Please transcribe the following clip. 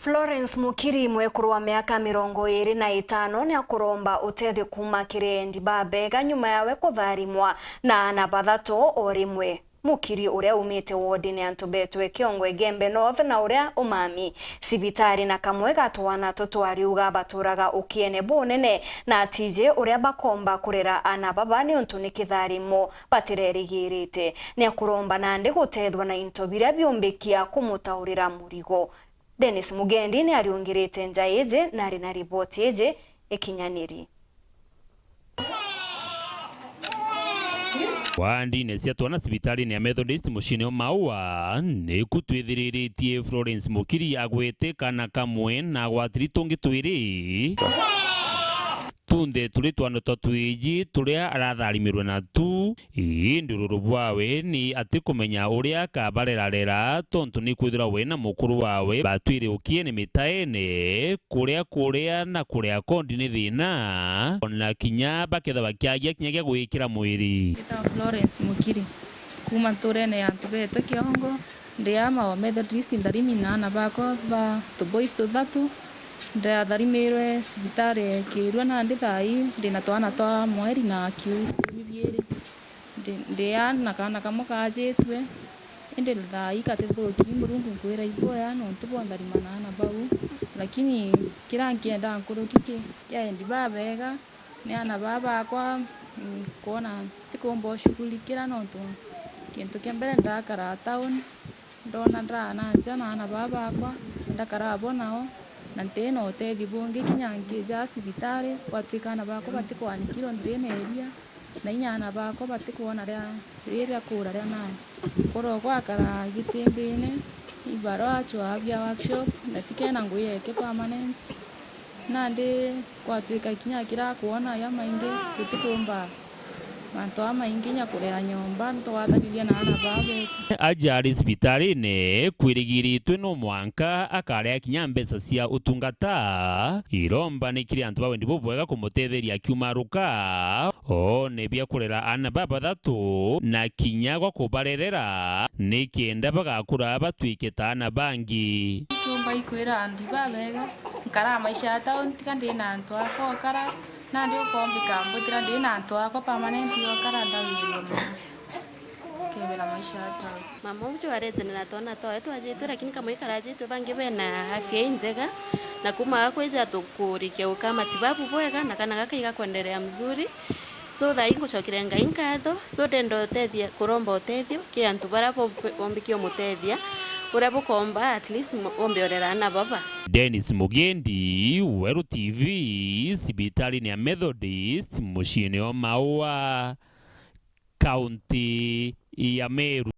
Florence Mukiri mwekuru wa miaka 25 ni akuromba utethio kuma kirendi babega nyuma yawe kutharimwa na ana bathatu o rimwe. Mukiri uria umite wodini antu betwe Kiongo Igembe North na uria umami sibitari na kamwe gatwana tutwariuga baturaga ukiene bunene na atije uria bakomba kurera ana baba ni untu ni kitharimo batirerigirite ni akuromba nandi gutethwa na into biria biumbikia kumutaurira murigo. Dennis Mugendi ni ariungirite njaije na ari na ripoti eje ikinyaniri. Wandi nesia twana sibitari ni Methodist mushine maua ni kutwithiritie Florence Mukiri agwete kana kamwe na gwatiri tungi twiri tunde tuli twana twiji turia aratharimirwe na tu indururu bwawe ni ati kumenya uria kabarerarera tontu ni kwithira we na mukuru wawe batwire ukiene mitaene kuria na kuria kondi ni thina ona kinya baketha bakiagia kinya gya gwikira mwiri. Florence Mukiri kuma turene ya tubete Kiongo ndiama wa Methodist ndarimina na bako ba to boys to thatu nda tharimirwe sibitari kirwa na ndi thai ndina twana twa mweri na kiu bibiere ndia na kana kamukajitwe ende thai katithuki murungu kwira iboya no tubondarimana na bau lakini kirangienda nkurukike ya ndi babega ni ana baba kwa kuona tikombo shughulikira no tu kintu kiambere ndakara town ndona ndana njana ana baba kwa ndakara bonao na nteno utethi bungi kinyangi ja sibitari kwatikana bako batikwanikiro ndene area na inyana bako batikuona ria kura ria na koro kwa kara gitimbine ibaro achwa bya workshop na tikena nguyeke permanent nande kwatika kinyakira kuona ya maingi tutikumba manto amaingi nyakurera nyomba ntwathariria na ana babe ajari sibitari ne kwirigiritwe no mwanka akaria kinya mbeca cia utungata iromba ni kiri antu bawe ndibo bwega kumutetheria kiumaruka o ne bia kurera ana baba thatu na kinya gwa kubarerera ni kienda bagakura batwike tana bangi tumba ikwira andi babega nkara maisha town tikandi na antu akokara na ndio kombika mbutira ndi na antu akwa permanent yokara ndawiro kebera maisha town mama mtu areze na tona to etu ajitu lakini kama ikaraje tu bangi bena afya injega na kuma kweza tukurikia kama tibabu bwega na kana gaka igakwendelea mzuri so tha ingucokire ngai nkatho so dendo tethia kuromba utethio ki antu barapo bombikio mutethia uria bukomba at least ombeorera na baba. Dennis Mugendi, Weru TV, sibitari ni Methodist mushine maua, kaunti ya Meru.